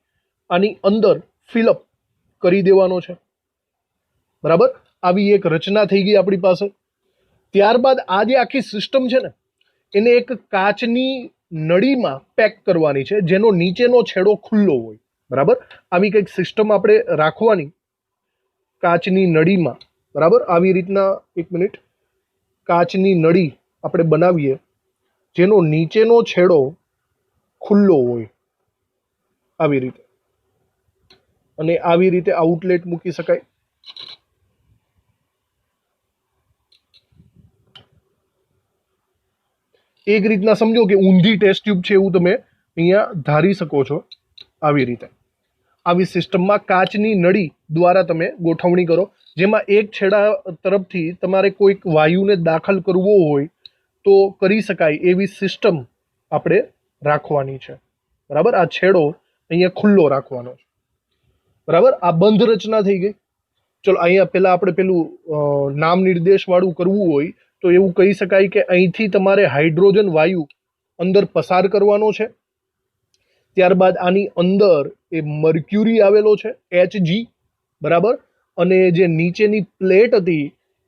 આની અંદર ફિલઅપ કરી દેવાનો છે. બરાબર, આવી એક રચના થઈ ગઈ આપણી પાસે. ત્યારબાદ આ જે આખી સિસ્ટમ છે ને, એને એક કાચની નળીમાં પેક કરવાની છે, જેનો નીચેનો છેડો ખુલ્લો હોય. બરાબર, આવી કંઈક સિસ્ટમ આપણે રાખવાની કાચની નળીમાં. બરાબર, આવી રીતના, એક મિનિટ, કાચની નળી આપણે બનાવીએ જેનો નીચેનો છેડો ખુલ્લો હોય, આવી રીતે. અને આવી રીતે આઉટલેટ મૂકી શકાય. એક રીતના સમજો કે ઊંધી ટેસ્ટ ટ્યુબ છે એવું તમે અહીંયા ધારી શકો છો. આવી રીતે આવી સિસ્ટમમાં કાચની નળી દ્વારા તમે ગોઠવણી કરો, જેમાં એક છેડા તરફથી તમારે કોઈક વાયુને દાખલ કરવો હોય તો કરી શકાય એવી સિસ્ટમ આપણે રાખવાની છે. બરાબર, આ છેડો અહીંયા ખુલ્લો રાખવાનો છે. બરાબર, આ બંધ રચના થઈ ગઈ. ચલો, અહીંયા પહેલા આપણે પેલું નામ નિર્દેશ વાળું કરવું હોય તો એવું કહી શકાય કે અહીંથી તમારે હાઇડ્રોજન વાયુ અંદર પસાર કરવાનો છે. ત્યારબાદ આની અંદર એ મર્ક્યુરી આવેલો છે, Hg. બરાબર, અને જે નીચેની પ્લેટ હતી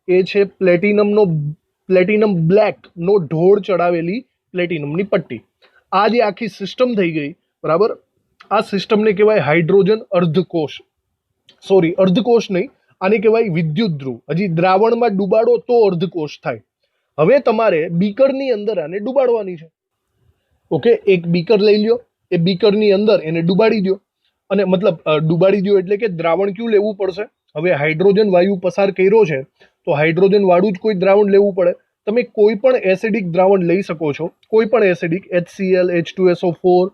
એ છે પ્લેટિનમ બ્લેક નો ઢોળ ચડાવેલી પ્લેટિનમની પટ્ટી. આ જે આખી સિસ્ટમ થઈ ગઈ. બરાબર, આ સિસ્ટમને કહેવાય હાઇડ્રોજન અર્ધકોષ. સોરી, અર્ધકોષ નહીં, આને કહેવાય વિદ્યુત ધ્રુવ. હજી દ્રાવણમાં ડૂબાડો તો અર્ધકોષ થાય. હવે તમારે બીકરની અંદર આને ડૂબાડવાની છે. ઓકે, એક બીકર લઈ લ્યો, એ બીકરની અંદર એને ડૂબાડી દો. અને મતલબ ડૂબાડી દો એટલે કે દ્રાવણ કયું લેવું પડશે? હવે હાઇડ્રોજન વાયુ પસાર કર્યો છે તો હાઇડ્રોજન વાળું જ કોઈ દ્રાવણ લેવું પડે. તમે કોઈ પણ એસિડિક દ્રાવણ લઈ શકો છો, કોઈ પણ એસિડિક, HCl, H2SO4,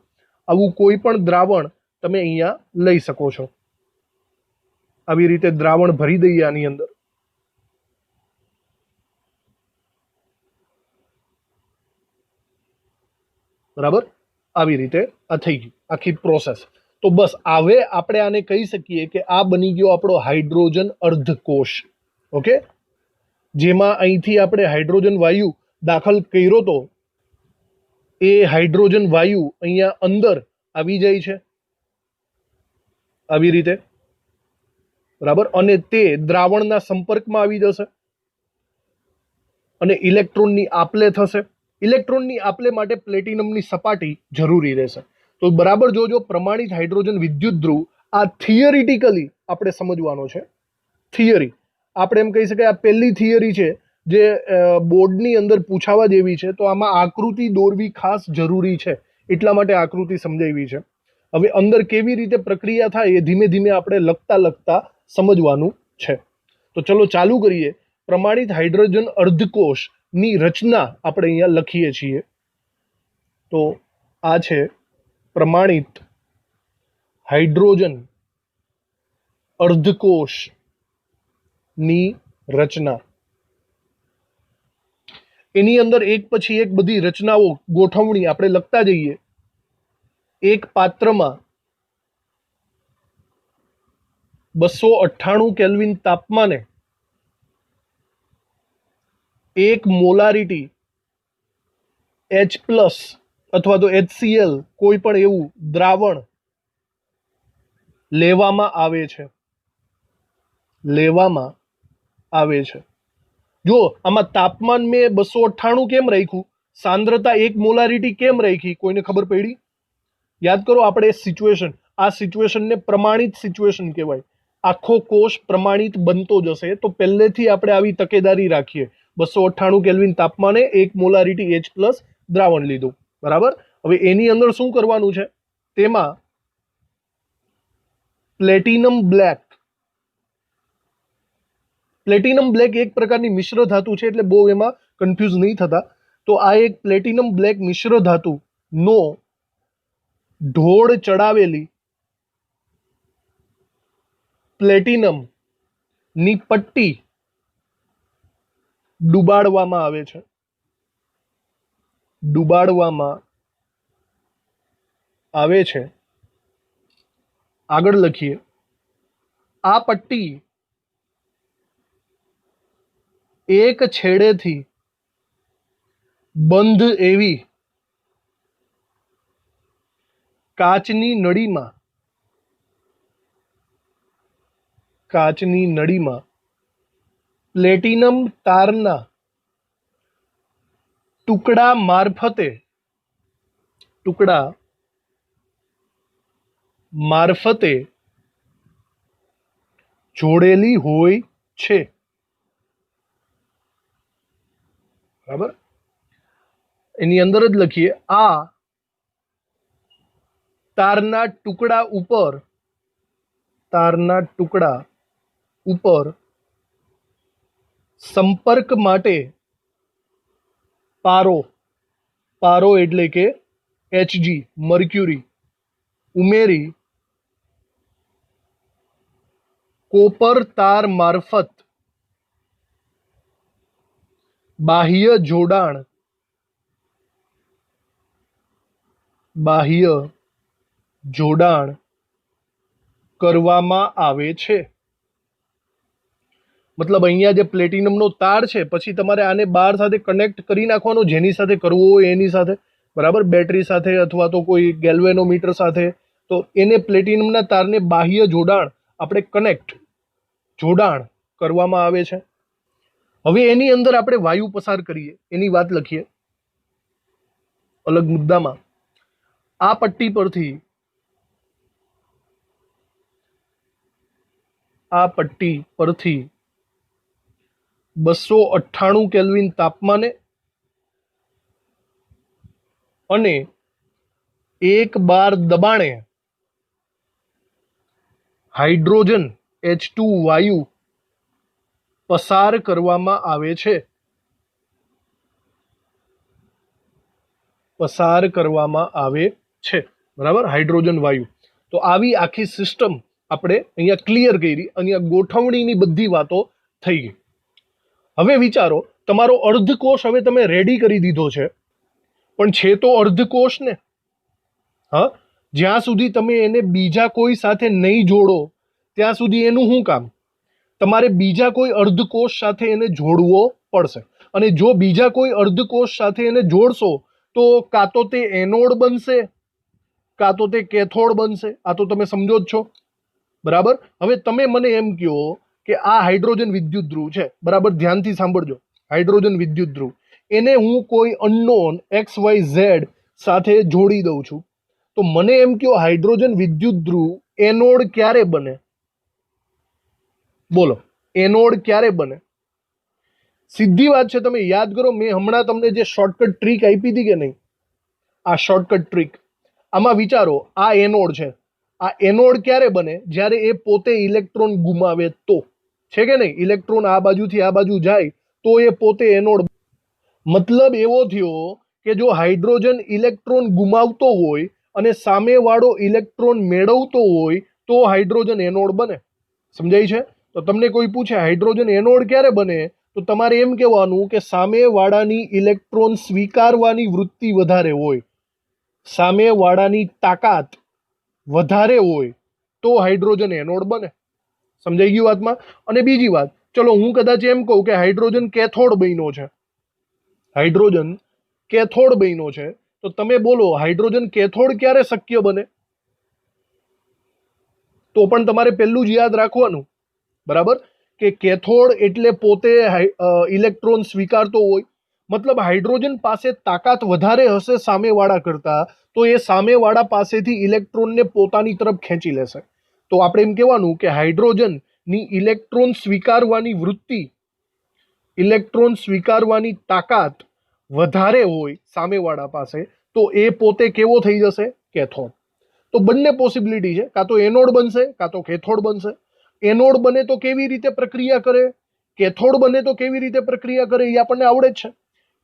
આવું કોઈ પણ દ્રાવણ તમે અહીંયા લઈ શકો છો. આવી રીતે દ્રાવણ ભરી દઈએ આની અંદર. બરાબર, આવી રીતે આ થઈ ગયું આખી પ્રોસેસ. તો બસ હવે આપણે આને કહી શકીએ કે આ બની ગયો આપણો હાઇડ્રોજન અર્ધકોષ. ઓકે, જેમાં અહીંથી આપણે હાઇડ્રોજન વાયુ દાખલ કર્યો તો એ હાઇડ્રોજન વાયુ અહીંયા અંદર આવી જાય છે આવી રીતે. બરાબર, અને તે દ્રાવણના સંપર્કમાં આવી જશે અને ઇલેક્ટ્રોનની આપલે થશે. ઇલેક્ટ્રોનની આપલે માટે પ્લેટિનમની સપાટી જરૂરી રહેશે. તો બરાબર જોજો, પ્રમાણિત હાઇડ્રોજન વિદ્યુત ધ્રુવ આ થિયરિટિકલી આપણે સમજવાનો છે. થિયરી આપણે એમ કહી શકાય આ પહેલી થિયરી છે જે બોર્ડની અંદર પૂછાવા જેવી છે. તો આમાં આકૃતિ દોરવી ખાસ જરૂરી છે, એટલા માટે આકૃતિ સમજાવી છે. હવે અંદર કેવી રીતે પ્રક્રિયા થાય એ ધીમે ધીમે આપણે લખતા સમજવાનું છે. તો ચલો ચાલુ કરીએ. પ્રમાણિત હાઇડ્રોજન અર્ધકોષની રચના આપણે અહીંયા લખીએ છીએ. તો આ છે પ્રમાણિત હાઇડ્રોજન અર્ધકોષની રચના. એની અંદર એક પછી એક બધી રચનાઓ ગોઠવણી આપણે લખતા જઈએ. એક પાત્રમાં 298 કેલ્વિન તાપમાને 1 મોલારિટી H પ્લસ અથવા તો HCl કોઈ પણ એવું દ્રાવણ લેવામાં આવે છે. જો આમાં તાપમાન મેં 298 કેમ રાખ્યું, સાંદ્રતા 1 મોલારિટી કેમ રાખી, કોઈને ખબર પડી? યાદ કરો, આપણે આ સિચ્યુએશનને પ્રમાણિત સિચ્યુએશન કહેવાય. આખો કોષ પ્રમાણિત બનતો જશે તો પહેલેથી આપણે આવી તકેદારી રાખીએ. 298 કેલ્વિન તાપમાને 1 મોલારિટી H પ્લસ દ્રાવણ લીધું, બરાબર. હવે એની અંદર શું કરવાનું છે, તેમાં પ્લેટિનમ બ્લેક એક પ્રકારની મિશ્ર ધાતુ છે, એટલે બહુ એમાં કન્ફ્યુઝ નહીં થતા. તો આ એક પ્લેટિનમ બ્લેક મિશ્ર ધાતુ નો ઢોળ ચડાવેલી પ્લેટિનમ ની પટ્ટી ડુબાડવામાં આવે છે. આગળ લખીએ, આ પટ્ટી એક છેડેથી બંધ એવી કાચની નળીમાં પ્લેટિનમ તારના ટુકડા મારફતે જોડેલી હોય છે, બરાબર. એની અંદર જ લખીએ, આ તારના ટુકડા ઉપર સંપર્ક માટે પારો એટલે કે Hg મર્ક્યુરી ઉમેરી કોપર તાર મારફત બાહ્ય જોડાણ કરવામાં આવે છે. મતલબ અહીંયા જે પ્લેટિનમનો તાર છે, પછી તમારે આને બાર સાથે કનેક્ટ કરી નાખવાનો, જેની સાથે કરવો હોય એની સાથે, બરાબર. બેટરી સાથે અથવા તો કોઈ ગેલ્વેનોમીટર સાથે. તો એને પ્લેટિનમના તારને બાહ્ય જોડાણ કરવામાં આવે છે. હવે એની અંદર આપણે વાયુ પસાર કરીએ, એની વાત લખીએ અલગ મુદ્દામાં. આ પટ્ટી પરથી 298 કેલ્વિન તાપમાને અને 1 બાર દબાણે હાઇડ્રોજન H2 વાયુ પસાર કરવામાં આવે છે. બરાબર, હાઇડ્રોજન વાયુ. તો આવી આખી સિસ્ટમ આપણે અહીંયા ક્લિયર કરી. અહીંયા ગોઠવણીની બધી વાતો થઈ ગઈ. હવે વિચારો, તમારો અર્ધકોષ હવે તમે રેડી કરી દીધો છે, પણ છે તો અર્ધકોષ ને. હા, જ્યાં સુધી તમે એને બીજા કોઈ સાથે નહીં જોડો ત્યાં સુધી એનું શું કામ? તમારે બીજા કોઈ અર્ધકોષ સાથે એને જોડવો પડશે. અને જો બીજા કોઈ અર્ધકોષ સાથે એને જોડશો તો કાં તો તે એનોડ બનશે, કાં તો તે કેથોડ બનશે. આ તો તમે સમજો જ છો, બરાબર. હવે તમે મને એમ કહો કે આ હાઇડ્રોજન વિદ્યુત ધ્રુવ છે, બરાબર. ધ્યાનથી સાંભળજો, હાઇડ્રોજન વિદ્યુત ધ્રુવ, એને હું કોઈ અનનોન XYZ સાથે જોડી દઉં છું, તો મને એમ કહો હાઇડ્રોજન વિદ્યુત ધ્રુવ એનોડ ક્યારે બને? બોલો, એનોડ ક્યારે બને? સીધી વાત છે, તમે યાદ કરો, મેં હમણાં તમને જે શોર્ટકટ ટ્રીક આપી હતી કે નહીં, આ શોર્ટકટ ટ્રીક, આમાં વિચારો, આ એનોડ છે. આ એનોડ ક્યારે બને? જ્યારે એ પોતે ઇલેક્ટ્રોન ગુમાવે તો. છે કે નહીં? ઇલેક્ટ્રોન આ બાજુથી આ બાજુ જાય તો એ પોતે એનોડ. મતલબ એવો થયો કે જો હાઇડ્રોજન ઇલેક્ટ્રોન ગુમાવતો હોય અને સામેવાળો ઇલેક્ટ્રોન મેળવતો હોય તો હાઇડ્રોજન એનોડ બને. સમજાય છે? તો તમને કોઈ પૂછે હાઇડ્રોજન એનોડ ક્યારે બને, તો તમારે એમ કહેવાનું કે સામેવાળાની ઇલેક્ટ્રોન સ્વીકારવાની વૃત્તિ વધારે હોય. સામેવાળાની તાકાત વધારે હોય તો હાઇડ્રોજન એનોડ બને. સમજાઈ ગયું વાતમાં? અને બીજી વાત, ચલો હું કદાચ એમ કહું કે હાઇડ્રોજન કેથોડ બન્યો છે, હાઇડ્રોજન કેથોડ બન્યો છે, તો તમે બોલો હાઇડ્રોજન કેથોડ ક્યારે શક્ય બને? તો પણ તમારે પહેલું જ યાદ રાખવાનું, બરાબર, કે કેથોડ એટલે પોતે ઇલેક્ટ્રોન સ્વીકારતો હોય, મતલબ હાઇડ્રોજન પાસે તાકાત વધારે હશે સામેવાળા કરતા, તો એ સામેવાળા પાસેથી ઇલેક્ટ્રોનને પોતાની તરફ ખેંચી લેશે. તો આપણે એમ કહેવાનું કે હાઇડ્રોજનની ઇલેક્ટ્રોન સ્વીકારવાની વૃત્તિ, ઇલેક્ટ્રોન સ્વીકારવાની તાકાત વધારે હોય સામેવાળા પાસે, તો એ પોતે કેવો થઈ જશે? કેથોડ. તો બંને પોસિબિલિટી છે, કાં તો એનોડ બનશે કાં તો કેથોડ બનશે. એનોડ બને તો કેવી રીતે પ્રક્રિયા કરે, કેથોડ બને તો કેવી રીતે પ્રક્રિયા કરે એ આપણને આવડે જ છે.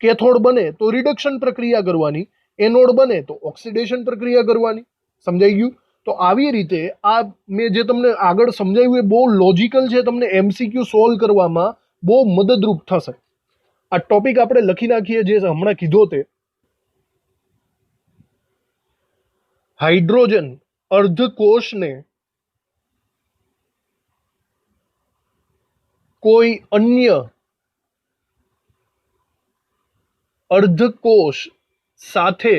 કેથોડ બને તો રિડક્શન પ્રક્રિયા કરવાની, એનોડ બને તો ઓક્સિડેશન પ્રક્રિયા કરવાની. સમજાઈ ગયું? તો આવી રીતે આ મેં જે તમને આગળ સમજાવ્યું એ બહુ લોજિકલ છે, તમને એમસીક્યુ સોલ્વ કરવામાં બહુ મદદરૂપ થશે. આ ટોપિક આપણે લખી નાખીએ જે હમણાં કીધો તે. હાઇડ્રોજન અર્ધકોષને કોઈ અન્ય અર્ધકોષ સાથે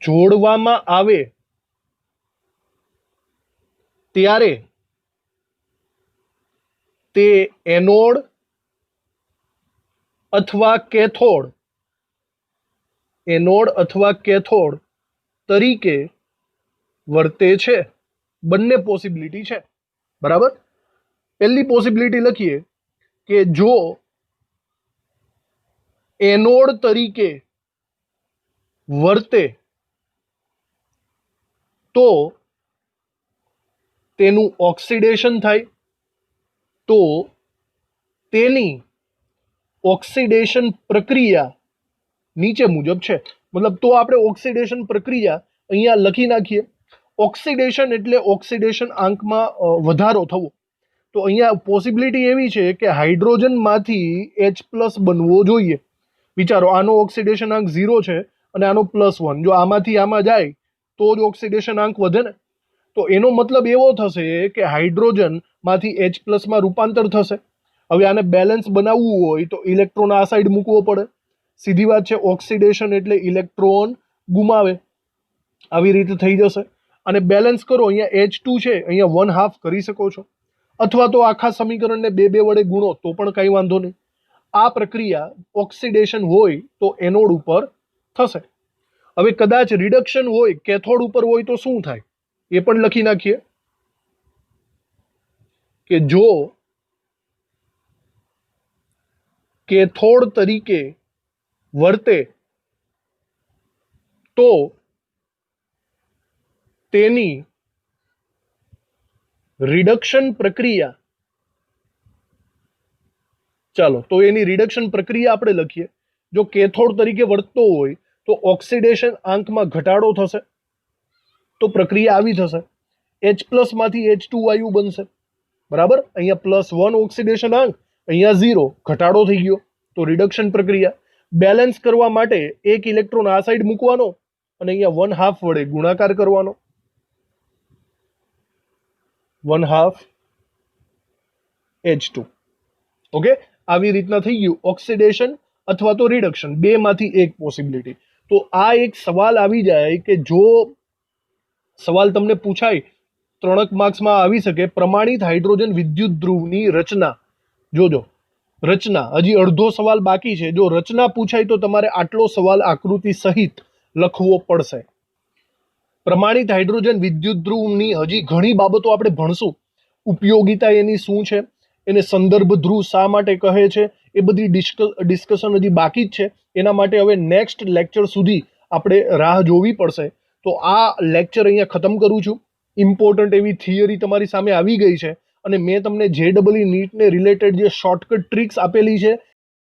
જોડવામાં આવે ત્યારે તે એનોડ અથવા કેથોડ, એનોડ અથવા કેથોડ તરીકે વર્તે છે. બંને પોસિબિલિટી છે, બરાબર. પહેલી પોસિબિલિટી લખીએ કે જો એનોડ તરીકે વર્તે તો તેનું ઓક્સિડેશન થાય, તો તેની ઓક્સિડેશન પ્રક્રિયા નીચે મુજબ છે. મતલબ તો આપણે ઓક્સિડેશન પ્રક્રિયા અહીંયા લખી નાખીએ. ઓક્સિડેશન એટલે ઓક્સિડેશન આંકમાં વધારો થવો. તો અહીંયા પોસિબિલિટી એવી છે કે હાઇડ્રોજનમાંથી H+ બનવો જોઈએ. વિચારો, આનો ઓક્સિડેશન આંક 0 છે અને આનો +1. જો આમાંથી આમાં જાય તો જ ઓક્સિડેશન આંક વધે ને. તો એનો મતલબ એવો થશે કે હાઇડ્રોજનમાંથી H+ માં રૂપાંતર થશે. હવે આને બેલેન્સ બનાવવું હોય તો ઇલેક્ટ્રોન આ સાઈડ મૂકવો પડે. સીધી વાત છે, ઓક્સિડેશન એટલે ઇલેક્ટ્રોન ગુમાવે. આવી રીતે થઈ જશે. અને બેલેન્સ કરો, અહીંયા H2 છે, અહીંયા 1/2 કરી શકો છો, અથવા તો આખા સમીકરણને 2 વડે ગુણો તો પણ કંઈ વાંધો નહીં. આ પ્રક્રિયા ઓક્સિડેશન હોય તો એનોડ ઉપર થશે. હવે કદાચ રિડક્શન હોય, કેથોડ ઉપર હોય તો શું થાય એ પણ લખી નાખીએ કે જો કેથોડ તરીકે વર્તે તો તેની રિડક્શન પ્રક્રિયા, ચાલો તો એની રિડક્શન પ્રક્રિયા આપણે લખીએ. જો કેથોડ તરીકે વર્તતો હોય તો ઓક્સિડેશન આંકમાં ઘટાડો થશે, તો પ્રક્રિયા આવી થશે. H+ માંથી H2 વાયુ બનશે, બરાબર. અહીંયા +1 ઓક્સિડેશન આંક, અહીંયા 0 ઘટાડો થઈ ગયો. તો રિડક્શન પ્રક્રિયા. બેલેન્સ કરવા માટે એક ઇલેક્ટ્રોન આ સાઈડ મૂકવાનો અને અહીંયા 1/2 વડે ગુણાકાર કરવાનો. 1/2 H2. ઓકે, આવી રીતના થઈ ગયું ઓક્સિડેશન અથવા તો રિડક્શન, બેમાંથી એક પોસિબિલિટી. તો આ એક સવાલ આવી જાય કે જો સવાલ તમને પૂછાય 3 માર્ક્સમાં આવી શકે, પ્રમાણિત હાઇડ્રોજન વિદ્યુત ધ્રુવની રચના. જોજો રચના, હજી અડધો સવાલ બાકી છે. જો રચના પૂછાય તો તમારે આટલો સવાલ આકૃતિ સહિત લખવો પડશે. પ્રમાણિત હાઇડ્રોજન વિદ્યુત ધ્રુવની હજી ઘણી બાબતો આપણે ભણશું. ઉપયોગિતા એની શું છે, એને સંદર્ભ ધ્રુવ શા માટે કહે છે, એ બધી ડિસ્કશન હજી બાકી જ છે. એના માટે હવે નેક્સ્ટ લેક્ચર સુધી આપણે રાહ જોવી પડશે. તો આ લેક્ચર અહીંયા ખતમ કરું છું. ઇમ્પોર્ટન્ટ એવી થિયરી તમારી સામે આવી ગઈ છે અને મેં તમને JEE નીટને રિલેટેડ જે શોર્ટકટ ટ્રિક્સ આપેલી છે